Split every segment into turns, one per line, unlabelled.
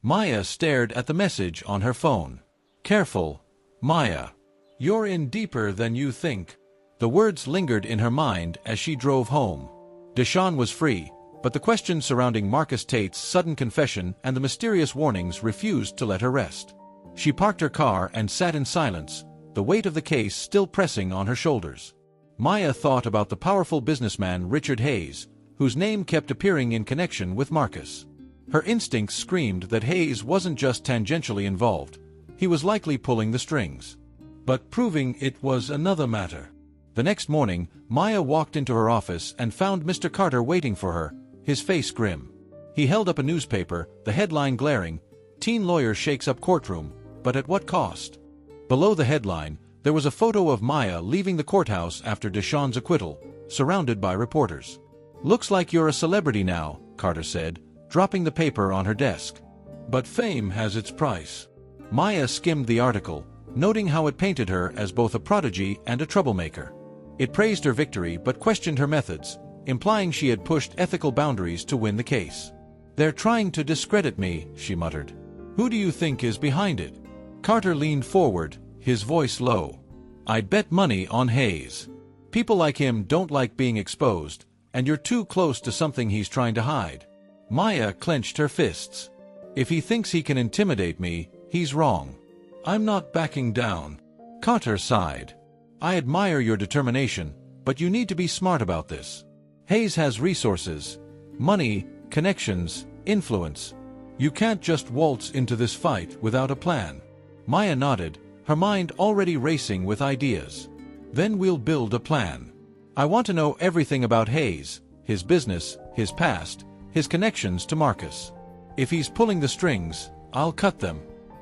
Maya stared at the message on her phone. Careful, Maya. You're in deeper than you think. The words lingered in her mind as she drove home. Deshawn was free, but the questions surrounding Marcus Tate's sudden confession and the mysterious warnings refused to let her rest. She parked her car and sat in silence, the weight of the case still pressing on her shoulders. Maya thought about the powerful businessman Richard Hayes, whose name kept appearing in connection with Marcus. Her instincts screamed that Hayes wasn't just tangentially involved, he was likely pulling the strings. But proving it was another matter. The next morning, Maya walked into her office and found Mr. Carter waiting for her, his face grim. He held up a newspaper, the headline glaring, "Teen Lawyer Shakes Up Courtroom, but at what cost?" Below the headline, there was a photo of Maya leaving the courthouse after Deshawn's acquittal, surrounded by reporters. "Looks like you're a celebrity now," Carter said, dropping the paper on her desk. "But fame has its price." Maya skimmed the article, noting how it painted her as both a prodigy and a troublemaker. It praised her victory but questioned her methods, implying she had pushed ethical boundaries to win the case. "They're trying to discredit me," she muttered. "Who do you think is behind it?" Carter leaned forward, his voice low. "I'd bet money on Hayes. People like him don't like being exposed, and you're too close to something he's trying to hide." Maya clenched her fists. "If he thinks he can intimidate me, he's wrong. I'm not backing down." Carter sighed. "I admire your determination, but you need to be smart about this. Hayes has resources, money, connections, influence. You can't just waltz into this fight without a plan." Maya nodded, her mind already racing with ideas. "Then we'll build a plan. I want to know everything about Hayes, his business, his past, his connections to Marcus. If he's pulling the strings, I'll cut them."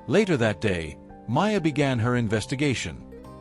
Later that day, Maya began her investigation.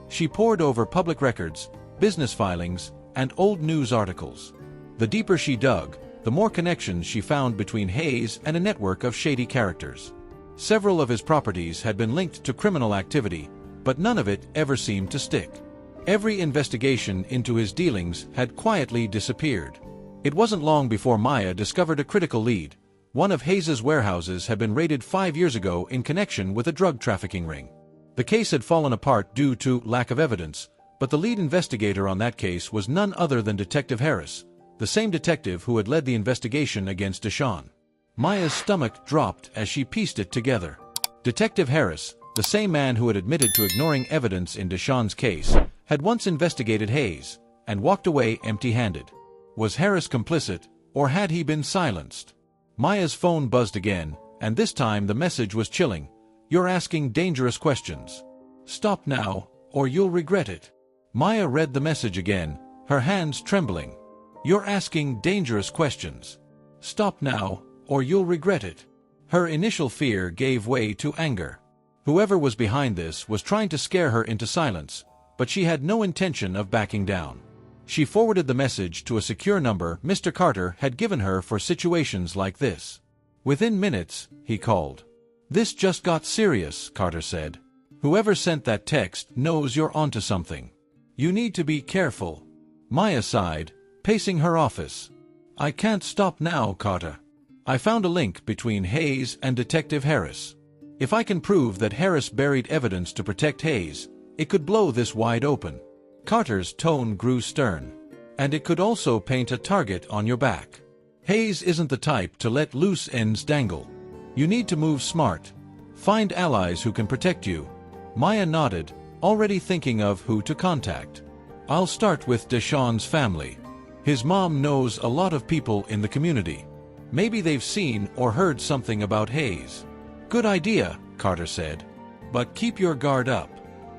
She pored over public records, business filings, and old news articles. The deeper she dug, the more connections she found between Hayes and a network of shady characters. Several of his properties had been linked to criminal activity, but none of it ever seemed to stick. Every investigation into his dealings had quietly disappeared. It wasn't long before Maya discovered a critical lead. One of Hayes's warehouses had been raided 5 years ago in connection with a drug trafficking ring. The case had fallen apart due to lack of evidence, but the lead investigator on that case was none other than Detective Harris, the same detective who had led the investigation against Deshawn. Maya's stomach dropped as she pieced it together. Detective Harris, the same man who had admitted to ignoring evidence in Deshawn's case, had once investigated Hayes, and walked away empty-handed. Was Harris complicit, or had he been silenced? Maya's phone buzzed again, and this time the message was chilling. "You're asking dangerous questions. Stop now, or you'll regret it." Maya read the message again, her hands trembling. "You're asking dangerous questions. Stop now, or you'll regret it." Her initial fear gave way to anger. Whoever was behind this was trying to scare her into silence, but she had no intention of backing down. She forwarded the message to a secure number Mr. Carter had given her for situations like this. "Within minutes," he called. "This just got serious," Carter said. "Whoever sent that text knows you're onto something. You need to be careful." Maya sighed, pacing her office. "I can't stop now, Carter. I found a link between Hayes and Detective Harris. If I can prove that Harris buried evidence to protect Hayes, it could blow this wide open." Carter's tone grew stern. "And it could also paint a target on your back. Hayes isn't the type to let loose ends dangle. You need to move smart. Find allies who can protect you." Maya nodded, already thinking of who to contact. "I'll start with Deshawn's family. His mom knows a lot of people in the community. Maybe they've seen or heard something about Hayes." "Good idea," Carter said. "But keep your guard up.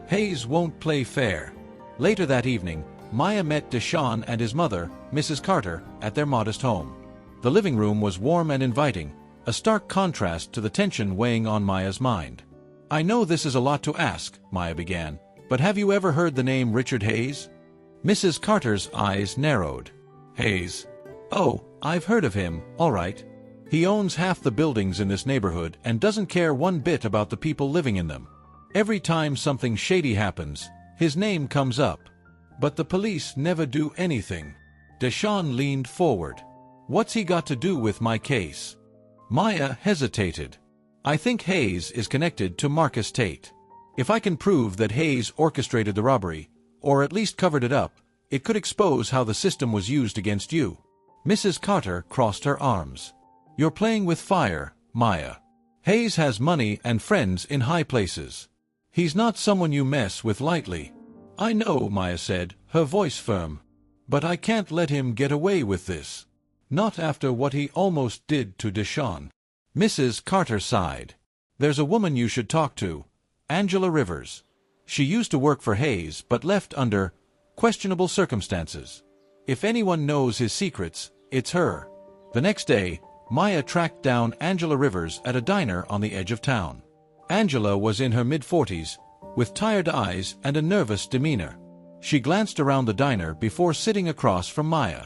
Hayes won't play fair." Later that evening, Maya met Deshawn and his mother, Mrs. Carter, at their modest home. The living room was warm and inviting, a stark contrast to the tension weighing on Maya's mind. "I know this is a lot to ask," Maya began, "but have you ever heard the name Richard Hayes?" Mrs. Carter's eyes narrowed. "Hayes? Oh, I've heard of him, all right. He owns half the buildings in this neighborhood and doesn't care one bit about the people living in them. Every time something shady happens, his name comes up. But the police never do anything." Deshawn leaned forward. "What's he got to do with my case?" Maya hesitated. I think Hayes is connected to Marcus Tate. If I can prove that Hayes orchestrated the robbery, or at least covered it up, it could expose how the system was used against you." Mrs. Carter crossed her arms. "You're playing with fire, Maya. Hayes has money and friends in high places. He's not someone you mess with lightly." "I know," Maya said, her voice firm. "But I can't let him get away with this. Not after what he almost did to Deshawn." Mrs. Carter sighed. "There's a woman you should talk to, Angela Rivers. She used to work for Hayes but left under questionable circumstances. If anyone knows his secrets, it's her." The next day, Maya tracked down Angela Rivers at a diner on the edge of town. Angela was in her mid-40s, with tired eyes and a nervous demeanor. She glanced around the diner before sitting across from Maya.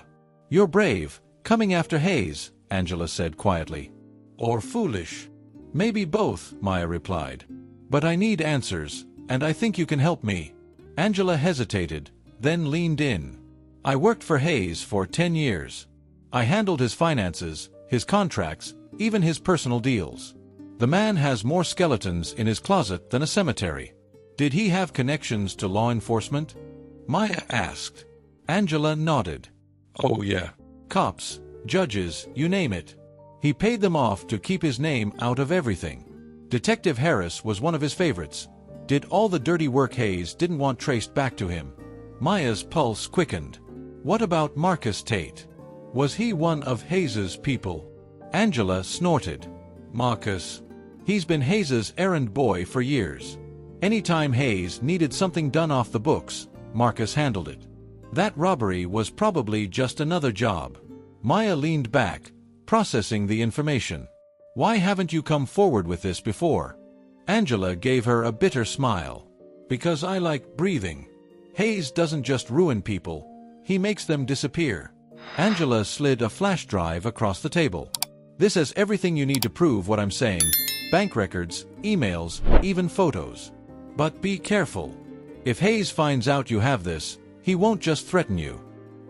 "You're brave, coming after Hayes," Angela said quietly. "Or foolish." "Maybe both," Maya replied. "But I need answers, and I think you can help me." Angela hesitated, then leaned in. "I worked for Hayes for 10 years. I handled his finances, his contracts, even his personal deals. The man has more skeletons in his closet than a cemetery." "Did he have connections to law enforcement?" Maya asked. Angela nodded. "Oh yeah. Cops, judges, you name it. He paid them off to keep his name out of everything. Detective Harris was one of his favorites. Did all the dirty work Hayes didn't want traced back to him." Maya's pulse quickened. "What about Marcus Tate? Was he one of Hayes's people?" Angela snorted. "Marcus? He's been Hayes's errand boy for years. Anytime Hayes needed something done off the books, Marcus handled it. That robbery was probably just another job." Maya leaned back, processing the information. "Why haven't you come forward with this before?" Angela gave her a bitter smile. "Because I like breathing. Hayes doesn't just ruin people, he makes them disappear." Angela slid a flash drive across the table. "This has everything you need to prove what I'm saying. Bank records, emails, even photos. But be careful. If Hayes finds out you have this, he won't just threaten you.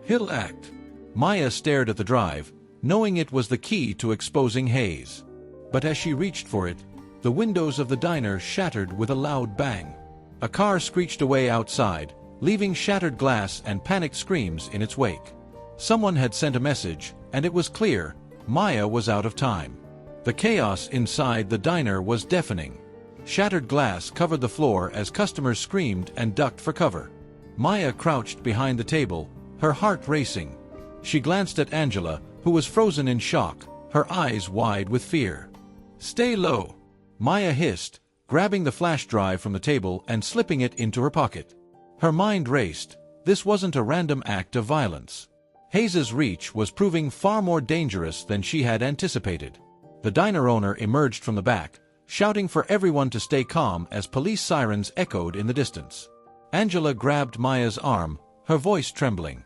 He'll act." Maya stared at the drive, knowing it was the key to exposing Hayes. But as she reached for it, the windows of the diner shattered with a loud bang. A car screeched away outside, leaving shattered glass and panicked screams in its wake. Someone had sent a message, and it was clear: Maya was out of time. The chaos inside the diner was deafening. Shattered glass covered the floor as customers screamed and ducked for cover. Maya crouched behind the table, her heart racing. She glanced at Angela, who was frozen in shock, her eyes wide with fear. "Stay low," Maya hissed, grabbing the flash drive from the table and slipping it into her pocket. Her mind raced. This wasn't a random act of violence. Hayes's reach was proving far more dangerous than she had anticipated. The diner owner emerged from the back, shouting for everyone to stay calm as police sirens echoed in the distance. Angela grabbed Maya's arm, her voice trembling.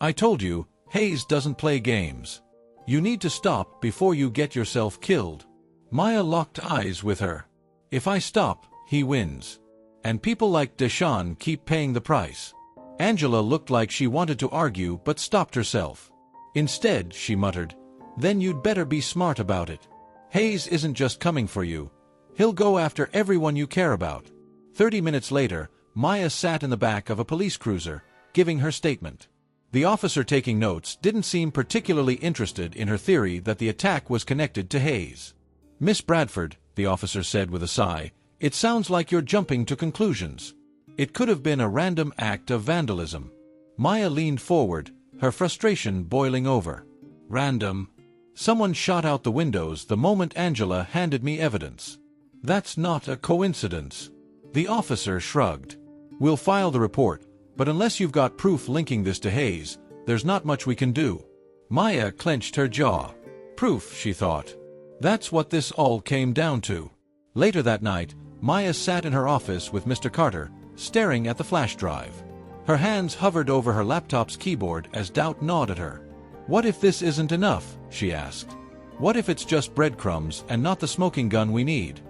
"I told you, Hayes doesn't play games. You need to stop before you get yourself killed." Maya locked eyes with her. "If I stop, he wins. And people like Deshawn keep paying the price." Angela looked like she wanted to argue but stopped herself. Instead, she muttered, "Then you'd better be smart about it. Hayes isn't just coming for you. He'll go after everyone you care about." 30 minutes later, Maya sat in the back of a police cruiser, giving her statement. The officer taking notes didn't seem particularly interested in her theory that the attack was connected to Hayes. "Miss Bradford," the officer said with a sigh, "it sounds like you're jumping to conclusions. It could have been a random act of vandalism." Maya leaned forward, her frustration boiling over. "Random? Someone shot out the windows the moment Angela handed me evidence. That's not a coincidence." The officer shrugged. "We'll file the report, but unless you've got proof linking this to Hayes, there's not much we can do." Maya clenched her jaw. Proof, she thought. That's what this all came down to. Later that night, Maya sat in her office with Mr. Carter, staring at the flash drive. Her hands hovered over her laptop's keyboard as doubt gnawed at her. "What if this isn't enough?" she asked. "What if it's just breadcrumbs and not the smoking gun we need?"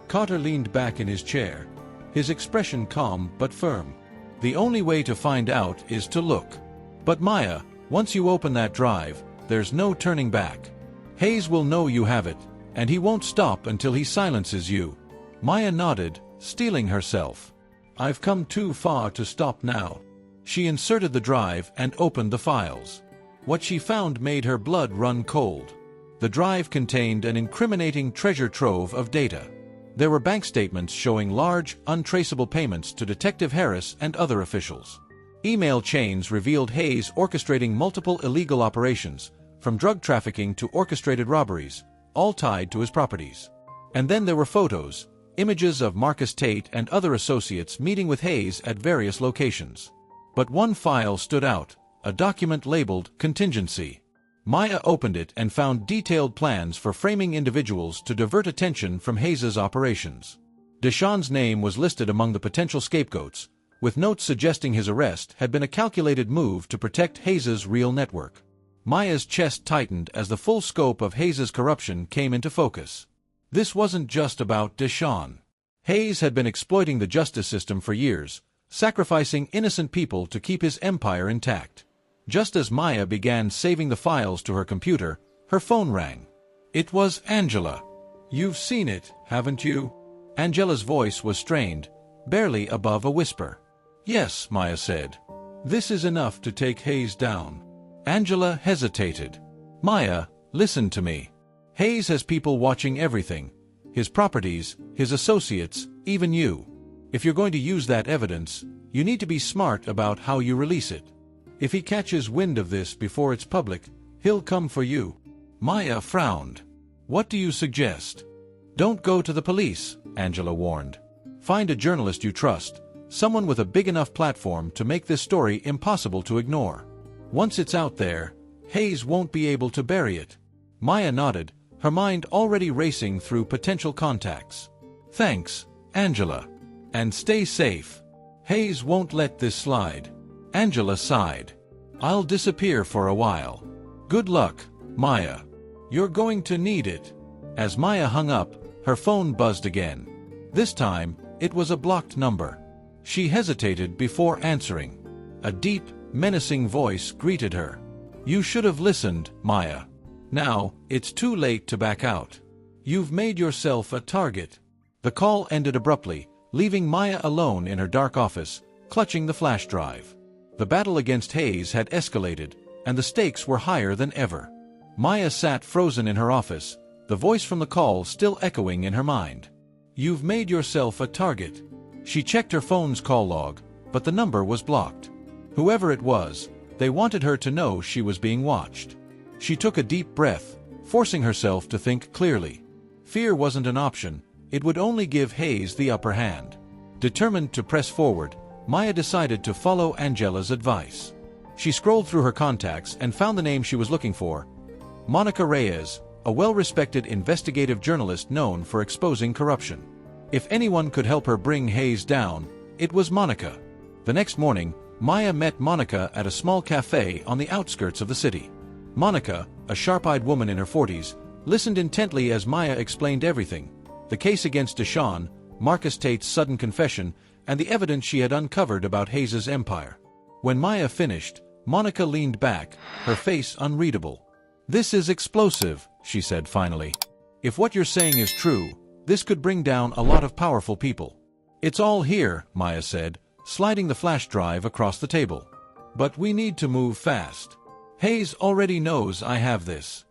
Carter leaned back in his chair, his expression calm but firm. "The only way to find out is to look. But Maya, once you open that drive, there's no turning back. Hayes will know you have it, And he won't stop until he silences you. Maya nodded, steeling herself. I've come too far to stop now. She inserted the drive and opened the files. What she found made her blood run cold. The drive contained an incriminating treasure trove of data. There were bank statements showing large, untraceable payments to Detective Harris and other officials. Email chains revealed Hayes orchestrating multiple illegal operations, from drug trafficking to orchestrated robberies, all tied to his properties. And then there were photos, images of Marcus Tate and other associates meeting with Hayes at various locations. But one file stood out, a document labeled Contingency. Maya opened it and found detailed plans for framing individuals to divert attention from Hayes's operations. Deshawn's name was listed among the potential scapegoats, with notes suggesting his arrest had been a calculated move to protect Hayes's real network. Maya's chest tightened as the full scope of Hayes's corruption came into focus. This wasn't just about Deshawn. Hayes had been exploiting the justice system for years, sacrificing innocent people to keep his empire intact. Just as Maya began saving the files to her computer, her phone rang. It was Angela. You've seen it, haven't you? Angela's voice was strained, barely above a whisper. Yes, Maya said. This is enough to take Hayes down. Angela hesitated. Maya, listen to me. Hayes has people watching everything. His properties, his associates, even you. If you're going to use that evidence, you need to be smart about how you release it. If he catches wind of this before it's public, he'll come for you. Maya frowned. What do you suggest? Don't go to the police, Angela warned. Find a journalist you trust, someone with a big enough platform to make this story impossible to ignore. Once it's out there, Hayes won't be able to bury it. Maya nodded, her mind already racing through potential contacts. Thanks, Angela. And stay safe. Hayes won't let this slide. Angela sighed. I'll disappear for a while. Good luck, Maya. You're going to need it. As Maya hung up, her phone buzzed again. This time, it was a blocked number. She hesitated before answering. A deep, menacing voice greeted her. You should have listened, Maya. Now, it's too late to back out. You've made yourself a target. The call ended abruptly, leaving Maya alone in her dark office, clutching the flash drive. The battle against Hayes had escalated, and the stakes were higher than ever. Maya sat frozen in her office, the voice from the call still echoing in her mind. You've made yourself a target. She checked her phone's call log, but the number was blocked. Whoever it was, they wanted her to know she was being watched. She took a deep breath, forcing herself to think clearly. Fear wasn't an option, it would only give Hayes the upper hand. Determined to press forward, Maya decided to follow Angela's advice. She scrolled through her contacts and found the name she was looking for. Monica Reyes, a well-respected investigative journalist known for exposing corruption. If anyone could help her bring Hayes down, it was Monica. The next morning, Maya met Monica at a small cafe on the outskirts of the city. Monica, a sharp-eyed woman in her 40s, listened intently as Maya explained everything: the case against Deshawn, Marcus Tate's sudden confession, and the evidence she had uncovered about Hayes's empire. When Maya finished, Monica leaned back, her face unreadable. This is explosive, she said finally. If what you're saying is true, this could bring down a lot of powerful people. It's all here, Maya said, sliding the flash drive across the table. But we need to move fast. Hayes already knows I have this.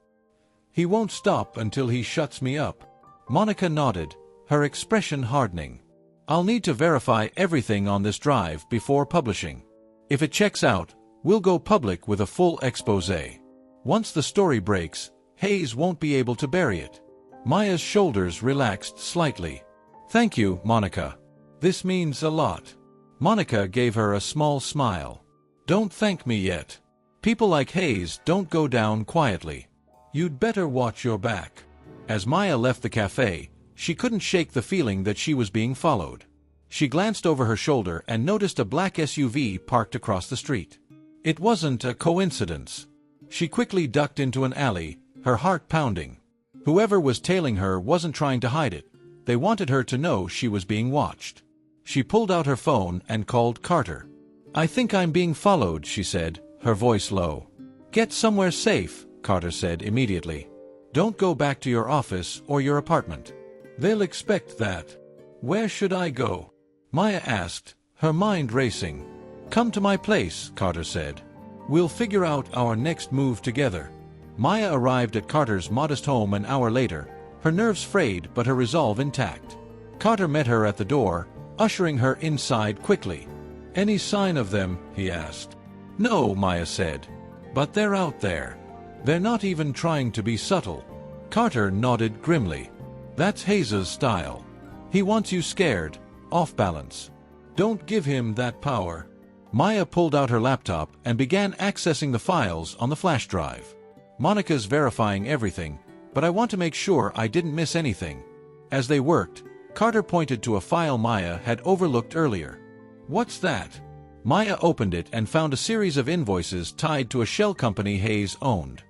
He won't stop until he shuts me up. Monica nodded, her expression hardening. I'll need to verify everything on this drive before publishing. If it checks out, we'll go public with a full exposé. Once the story breaks, Hayes won't be able to bury it. Maya's shoulders relaxed slightly. Thank you, Monica. This means a lot. Monica gave her a small smile. Don't thank me yet. People like Hayes don't go down quietly. You'd better watch your back. As Maya left the cafe, she couldn't shake the feeling that she was being followed. She glanced over her shoulder and noticed a black SUV parked across the street. It wasn't a coincidence. She quickly ducked into an alley, her heart pounding. Whoever was tailing her wasn't trying to hide it. They wanted her to know she was being watched. She pulled out her phone and called Carter. I think I'm being followed, she said, her voice low. Get somewhere safe, Carter said immediately. Don't go back to your office or your apartment. They'll expect that. Where should I go? Maya asked, her mind racing. Come to my place, Carter said. We'll figure out our next move together. Maya arrived at Carter's modest home an hour later, her nerves frayed but her resolve intact. Carter met her at the door, ushering her inside quickly. Any sign of them? He asked. No, Maya said. But they're out there. They're not even trying to be subtle. Carter nodded grimly. That's Hayes's style. He wants you scared, off balance. Don't give him that power. Maya pulled out her laptop and began accessing the files on the flash drive. Monica's verifying everything, but I want to make sure I didn't miss anything. As they worked, Carter pointed to a file Maya had overlooked earlier. What's that? Maya opened it and found a series of invoices tied to a shell company Hayes owned.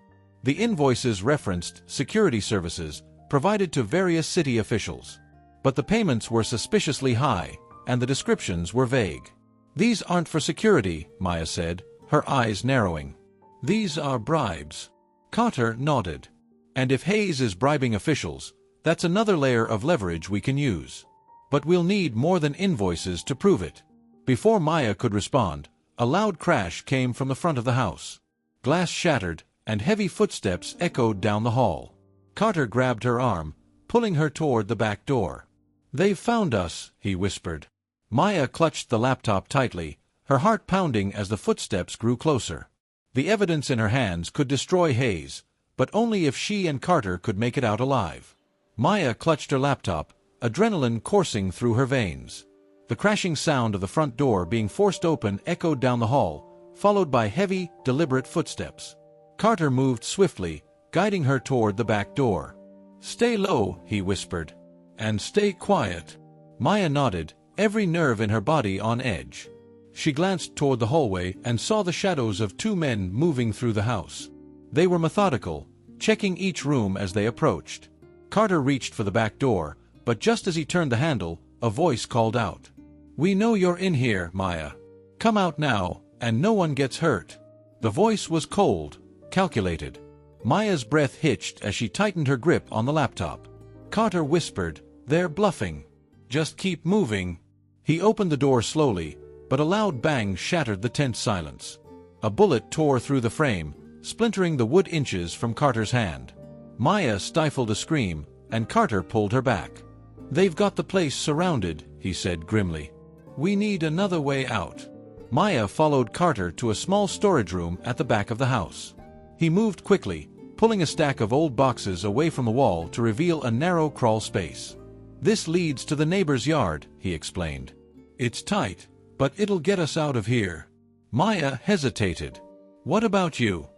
The invoices referenced security services provided to various city officials. But the payments were suspiciously high, and the descriptions were vague. These aren't for security, Maya said, her eyes narrowing. These are bribes. Carter nodded. And if Hayes is bribing officials, that's another layer of leverage we can use. But we'll need more than invoices to prove it. Before Maya could respond, a loud crash came from the front of the house. Glass shattered, and heavy footsteps echoed down the hall. Carter grabbed her arm, pulling her toward the back door. They've found us, he whispered. Maya clutched the laptop tightly, her heart pounding as the footsteps grew closer. The evidence in her hands could destroy Hayes, but only if she and Carter could make it out alive. Maya clutched her laptop, adrenaline coursing through her veins. The crashing sound of the front door being forced open echoed down the hall, followed by heavy, deliberate footsteps. Carter moved swiftly, guiding her toward the back door. Stay low, he whispered. And stay quiet. Maya nodded, every nerve in her body on edge. She glanced toward the hallway and saw the shadows of two men moving through the house. They were methodical, checking each room as they approached. Carter reached for the back door, but just as he turned the handle, a voice called out. We know you're in here, Maya. Come out now, and no one gets hurt. The voice was cold, calculated. Maya's breath hitched as she tightened her grip on the laptop. Carter whispered, They're bluffing. Just keep moving. He opened the door slowly, but a loud bang shattered the tense silence. A bullet tore through the frame, splintering the wood inches from Carter's hand. Maya stifled a scream, and Carter pulled her back. They've got the place surrounded, he said grimly. We need another way out. Maya followed Carter to a small storage room at the back of the house. He moved quickly, pulling a stack of old boxes away from the wall to reveal a narrow crawl space. This leads to the neighbor's yard, he explained. It's tight, but it'll get us out of here. Maya hesitated. What about you?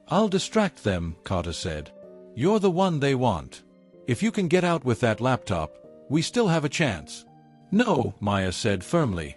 I'll distract them, Carter said. You're the one they want. If you can get out with that laptop, we still have a chance. No, Maya said firmly.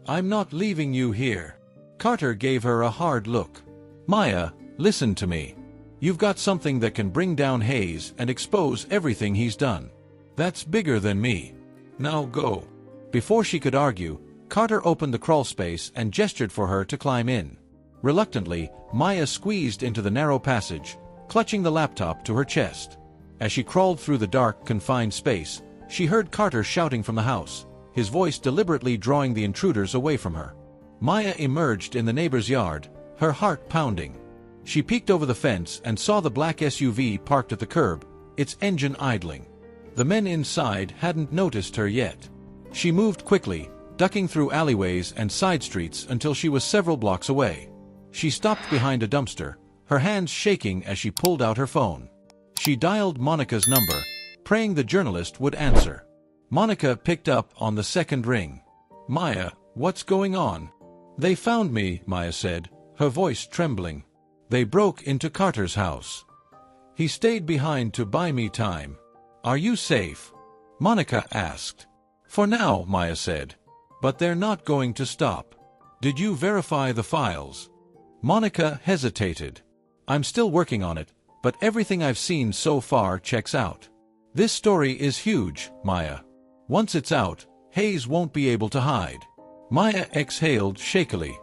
I'm not leaving you here. Carter gave her a hard look. Maya, listen to me. You've got something that can bring down Hayes and expose everything he's done. That's bigger than me. Now go. Before she could argue, Carter opened the crawl space and gestured for her to climb in. Reluctantly, Maya squeezed into the narrow passage, clutching the laptop to her chest. As she crawled through the dark, confined space, she heard Carter shouting from the house, his voice deliberately drawing the intruders away from her. Maya emerged in the neighbor's yard, her heart pounding. She peeked over the fence and saw the black SUV parked at the curb, its engine idling. The men inside hadn't noticed her yet. She moved quickly, ducking through alleyways and side streets until she was several blocks away. She stopped behind a dumpster, her hands shaking as she pulled out her phone. She dialed Monica's number, praying the journalist would answer. Monica picked up on the second ring. Maya, what's going on? They found me, Maya said, her voice trembling. They broke into Carter's house. He stayed behind to buy me time. Are you safe? Monica asked. For now, Maya said. But they're not going to stop. Did you verify the files? Monica hesitated. I'm still working on it, but everything I've seen so far checks out. This story is huge, Maya. Once it's out, Hayes won't be able to hide. Maya exhaled shakily.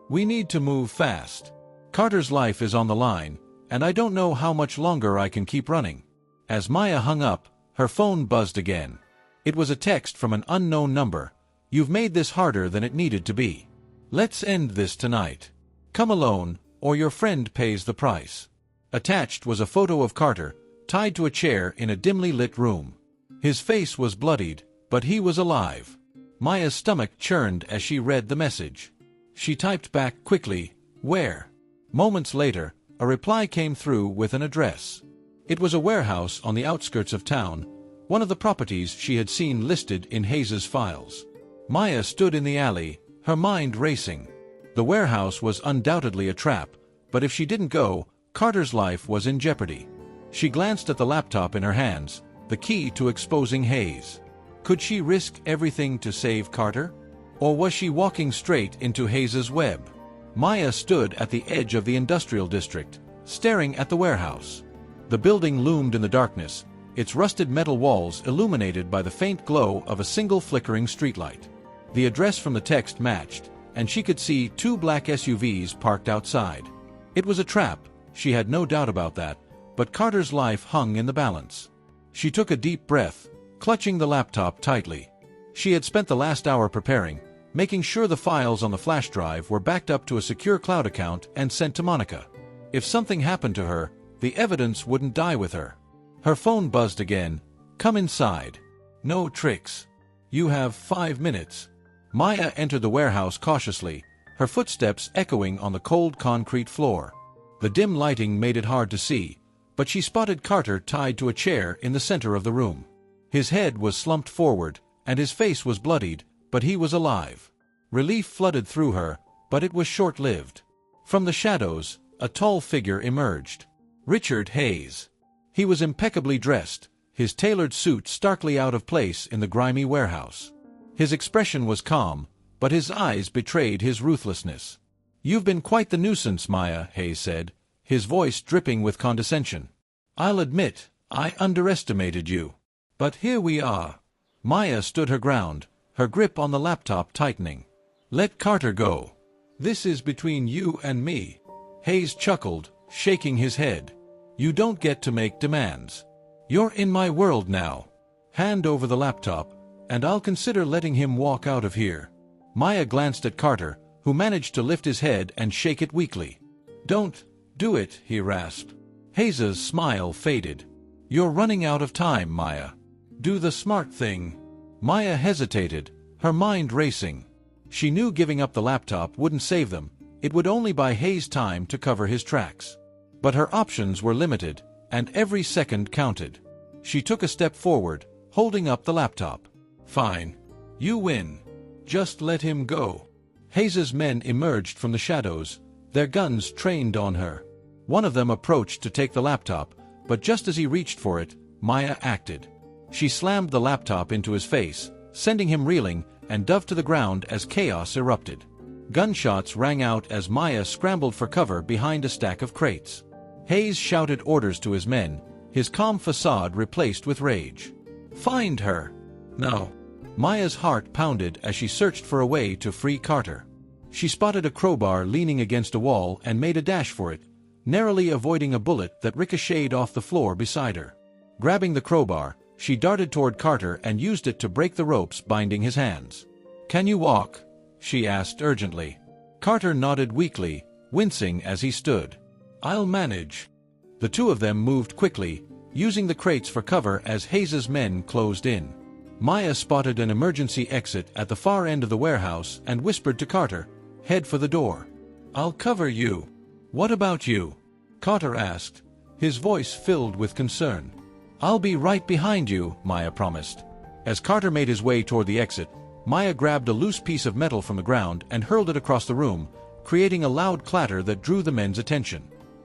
We need to move fast. Carter's life is on the line, and I don't know how much longer I can keep running. As Maya hung up, her phone buzzed again. It was a text from an unknown number. "You've made this harder than it needed to be. Let's end this tonight. Come alone, or your friend pays the price." Attached was a photo of Carter, tied to a chair in a dimly lit room. His face was bloodied, but he was alive. Maya's stomach churned as she read the message. She typed back quickly, "Where?" Moments later, a reply came through with an address. It was a warehouse on the outskirts of town, one of the properties she had seen listed in Hayes's files. Maya stood in the alley, her mind racing. The warehouse was undoubtedly a trap, but if she didn't go, Carter's life was in jeopardy. She glanced at the laptop in her hands, the key to exposing Hayes. Could she risk everything to save Carter? Or was she walking straight into Hayes's web? Maya stood at the edge of the industrial district, staring at the warehouse. The building loomed in the darkness, its rusted metal walls illuminated by the faint glow of a single flickering streetlight. The address from the text matched, and she could see 2 black SUVs parked outside. It was a trap, she had no doubt about that, but Carter's life hung in the balance. She took a deep breath, clutching the laptop tightly. She had spent the last hour preparing, making sure the files on the flash drive were backed up to a secure cloud account and sent to Monica. If something happened to her, the evidence wouldn't die with her. Her phone buzzed again. "Come inside. No tricks. You have 5 minutes." Maya entered the warehouse cautiously, her footsteps echoing on the cold concrete floor. The dim lighting made it hard to see, but she spotted Carter tied to a chair in the center of the room. His head was slumped forward, and his face was bloodied, but he was alive. Relief flooded through her, but it was short-lived. From the shadows, a tall figure emerged. Richard Hayes. He was impeccably dressed, his tailored suit starkly out of place in the grimy warehouse. His expression was calm, but his eyes betrayed his ruthlessness. "You've been quite the nuisance, Maya," Hayes said, his voice dripping with condescension. "I'll admit, I underestimated you. But here we are." Maya stood her ground, her grip on the laptop tightening. "Let Carter go. This is between you and me." Hayes chuckled, shaking his head. "You don't get to make demands. You're in my world now. Hand over the laptop, and I'll consider letting him walk out of here." Maya glanced at Carter, who managed to lift his head and shake it weakly. "Don't do it," he rasped. Hayes's smile faded. "You're running out of time, Maya. Do the smart thing." Maya hesitated, her mind racing. She knew giving up the laptop wouldn't save them, it would only buy Hayes time to cover his tracks. But her options were limited, and every second counted. She took a step forward, holding up the laptop. "Fine. You win. Just let him go." Hayes's men emerged from the shadows, their guns trained on her. One of them approached to take the laptop, but just as he reached for it, Maya acted. She slammed the laptop into his face, sending him reeling, and dove to the ground as chaos erupted. Gunshots rang out as Maya scrambled for cover behind a stack of crates. Hayes shouted orders to his men, his calm facade replaced with rage. "Find her! No!" Maya's heart pounded as she searched for a way to free Carter. She spotted a crowbar leaning against a wall and made a dash for it, narrowly avoiding a bullet that ricocheted off the floor beside her. Grabbing the crowbar, she darted toward Carter and used it to break the ropes binding his hands. "Can you walk?" she asked urgently. Carter nodded weakly, wincing as he stood. "I'll manage." The two of them moved quickly, using the crates for cover as Hayes's men closed in. Maya spotted an emergency exit at the far end of the warehouse and whispered to Carter, "Head for the door." "I'll cover you." "What about you?" Carter asked, his voice filled with concern. "I'll be right behind you," Maya promised. As Carter made his way toward the exit, Maya grabbed a loose piece of metal from the ground and hurled it across the room, creating a loud clatter that drew the men's attention.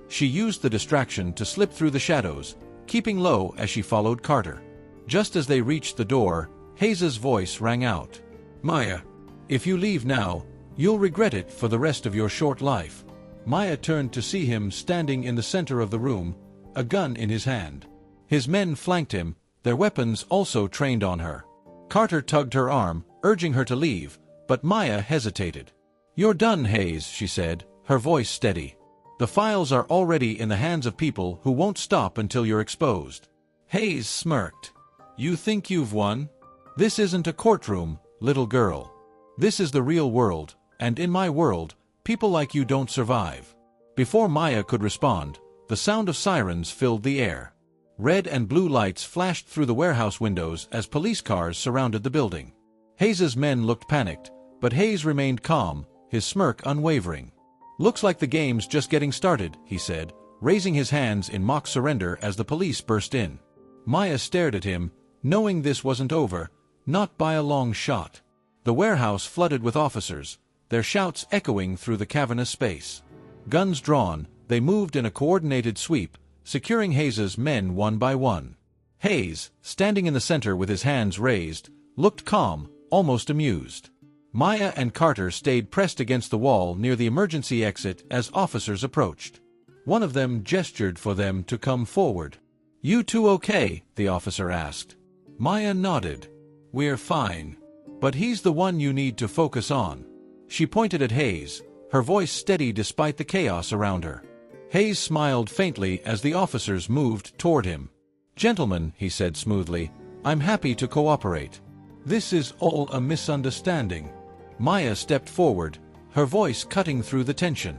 She used the distraction to slip through the shadows, keeping low as she followed Carter. Just as they reached the door, Hayes's voice rang out. "Maya, if you leave now, you'll regret it for the rest of your short life." Maya turned to see him standing in the center of the room, a gun in his hand. His men flanked him, their weapons also trained on her. Carter tugged her arm, urging her to leave, but Maya hesitated. "You're done, Hayes," she said, her voice steady. "The files are already in the hands of people who won't stop until you're exposed." Hayes smirked. You think you've won? This isn't a courtroom, little girl. This is the real world, and in my world, people like you don't survive. Before Maya could respond, the sound of sirens filled the air. Red and blue lights flashed through the warehouse windows as police cars surrounded the building. Hayes's men looked panicked, but Hayes remained calm, his smirk unwavering. Looks like the game's just getting started, he said, raising his hands in mock surrender as the police burst in. Maya stared at him, knowing this wasn't over, not by a long shot. The warehouse flooded with officers, their shouts echoing through the cavernous space. Guns drawn, they moved in a coordinated sweep, securing Hayes's men one by one. Hayes, standing in the center with his hands raised, looked calm, almost amused. Maya and Carter stayed pressed against the wall near the emergency exit as officers approached. One of them gestured for them to come forward. "You two okay?" the officer asked. Maya nodded. "We're fine. But he's the one you need to focus on." She pointed at Hayes, her voice steady despite the chaos around her. Hayes smiled faintly as the officers moved toward him. "Gentlemen," he said smoothly, "I'm happy to cooperate. This is all a misunderstanding." Maya stepped forward, her voice cutting through the tension.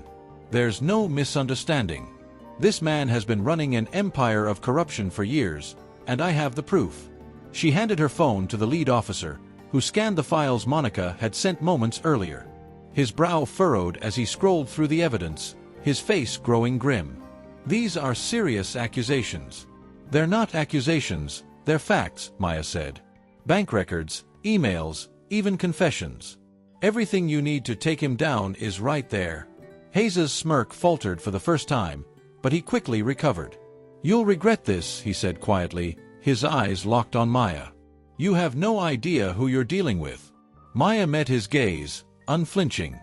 "There's no misunderstanding. This man has been running an empire of corruption for years, and I have the proof." She handed her phone to the lead officer, who scanned the files Monica had sent moments earlier. His brow furrowed as he scrolled through the evidence, his face growing grim. "These are serious accusations." "They're not accusations, they're facts," Maya said. "Bank records, emails, even confessions. Everything you need to take him down is right there." Hayes's smirk faltered for the first time, but he quickly recovered. "You'll regret this," he said quietly, his eyes locked on Maya. "You have no idea who you're dealing with." Maya met his gaze, unflinching.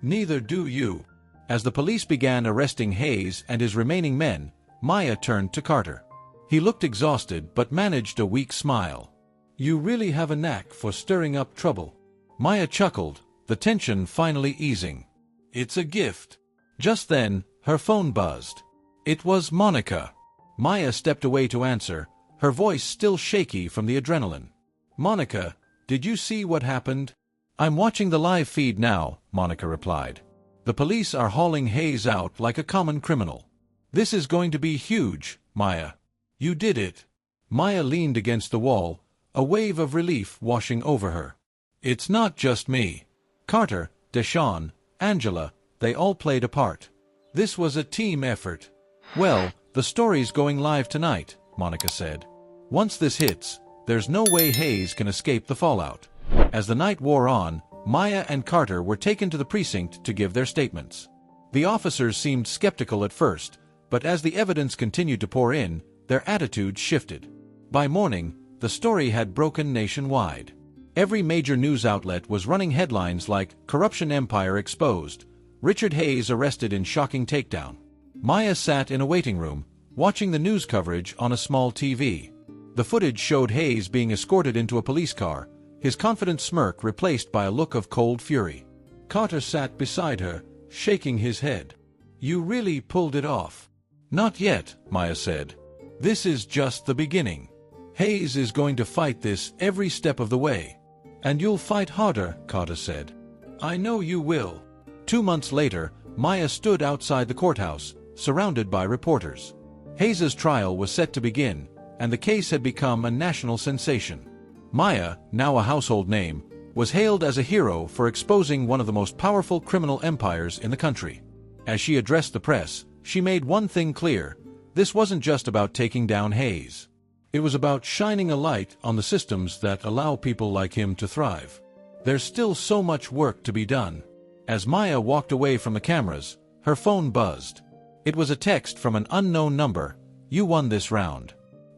"Neither do you." As the police began arresting Hayes and his remaining men, Maya turned to Carter. He looked exhausted but managed a weak smile. "You really have a knack for stirring up trouble." Maya chuckled, the tension finally easing. "It's a gift." Just then, her phone buzzed. It was Monica. Maya stepped away to answer, her voice still shaky from the adrenaline. "Monica, did you see what happened?" "I'm watching the live feed now," Monica replied. "The police are hauling Hayes out like a common criminal." "This is going to be huge, Maya. You did it." Maya leaned against the wall, a wave of relief washing over her. "It's not just me. Carter, Deshawn, Angela, they all played a part. This was a team effort." "Well, the story's going live tonight," Monica said. "Once this hits, there's no way Hayes can escape the fallout." As the night wore on, Maya and Carter were taken to the precinct to give their statements. The officers seemed skeptical at first, but as the evidence continued to pour in, their attitudes shifted. By morning, the story had broken nationwide. Every major news outlet was running headlines like "Corruption Empire Exposed," "Richard Hayes Arrested in Shocking Takedown." Maya sat in a waiting room, watching the news coverage on a small TV. The footage showed Hayes being escorted into a police car, his confident smirk replaced by a look of cold fury. Carter sat beside her, shaking his head. "You really pulled it off." "Not yet," Maya said. "This is just the beginning. Hayes is going to fight this every step of the way." "And you'll fight harder," Carter said. "I know you will." 2 months later, Maya stood outside the courthouse, surrounded by reporters. Hayes's trial was set to begin, and the case had become a national sensation. Maya, now a household name, was hailed as a hero for exposing one of the most powerful criminal empires in the country. As she addressed the press, she made one thing clear: this wasn't just about taking down Hayes. It was about shining a light on the systems that allow people like him to thrive. There's still so much work to be done. As Maya walked away from the cameras, her phone buzzed. It was a text from an unknown number. "You won this round."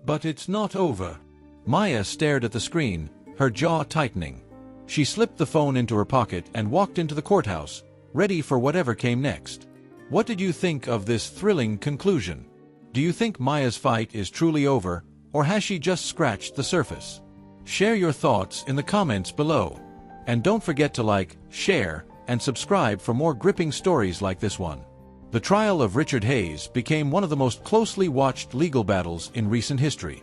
"But it's not over." Maya stared at the screen, her jaw tightening. She slipped the phone into her pocket and walked into the courthouse, ready for whatever came next. What did you think of this thrilling conclusion? Do you think Maya's fight is truly over, or has she just scratched the surface? Share your thoughts in the comments below. And don't forget to like, share, and subscribe for more gripping stories like this one. The trial of Richard Hayes became one of the most closely watched legal battles in recent history.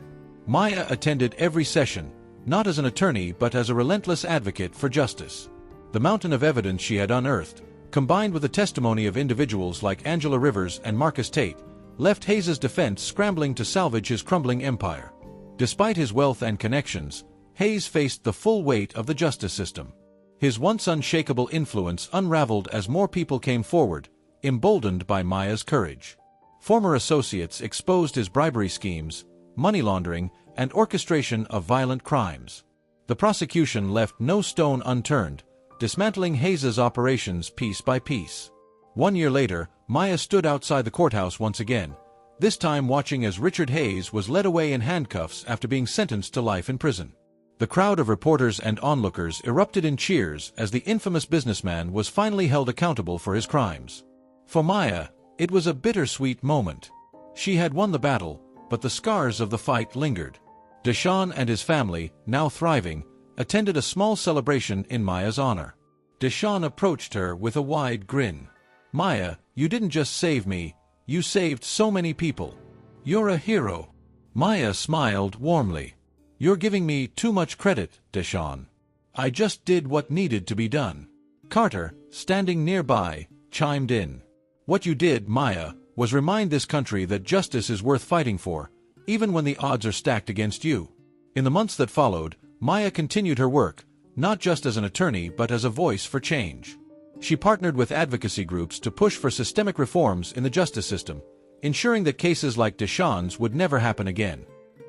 Maya attended every session, not as an attorney but as a relentless advocate for justice. The mountain of evidence she had unearthed, combined with the testimony of individuals like Angela Rivers and Marcus Tate, left Hayes's defense scrambling to salvage his crumbling empire. Despite his wealth and connections, Hayes faced the full weight of the justice system. His once unshakable influence unraveled as more people came forward, emboldened by Maya's courage. Former associates exposed his bribery schemes, money laundering, and orchestration of violent crimes. The prosecution left no stone unturned, dismantling Hayes's operations piece by piece. 1 year later, Maya stood outside the courthouse once again, this time watching as Richard Hayes was led away in handcuffs after being sentenced to life in prison. The crowd of reporters and onlookers erupted in cheers as the infamous businessman was finally held accountable for his crimes. For Maya, it was a bittersweet moment. She had won the battle, but the scars of the fight lingered. Deshaun and his family, now thriving, attended a small celebration in Maya's honor. Deshaun approached her with a wide grin. "Maya, you didn't just save me, you saved so many people. You're a hero." Maya smiled warmly. "You're giving me too much credit, Deshaun. I just did what needed to be done." Carter, standing nearby, chimed in. "What you did, Maya, was remind this country that justice is worth fighting for, even when the odds are stacked against you." In the months that followed, Maya continued her work, not just as an attorney but as a voice for change. She partnered with advocacy groups to push for systemic reforms in the justice system, ensuring that cases like Deshaun's would never happen again.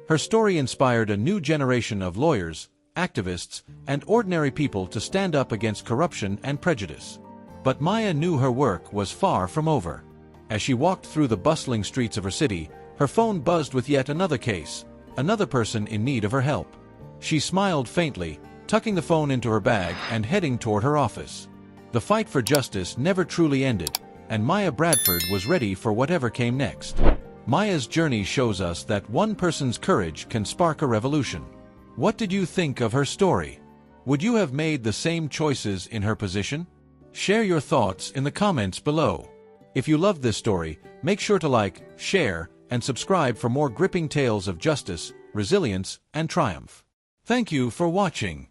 Her story inspired a new generation of lawyers, activists, and ordinary people to stand up against corruption and prejudice. But Maya knew her work was far from over. As she walked through the bustling streets of her city, her phone buzzed with yet another case, another person in need of her help. She smiled faintly, tucking the phone into her bag and heading toward her office. The fight for justice never truly ended, and Maya Bradford was ready for whatever came next. Maya's journey shows us that one person's courage can spark a revolution. What did you think of her story? Would you have made the same choices in her position? Share your thoughts in the comments below. If you loved this story, make sure to like, share, and subscribe for more gripping tales of justice, resilience, and triumph. Thank you for watching.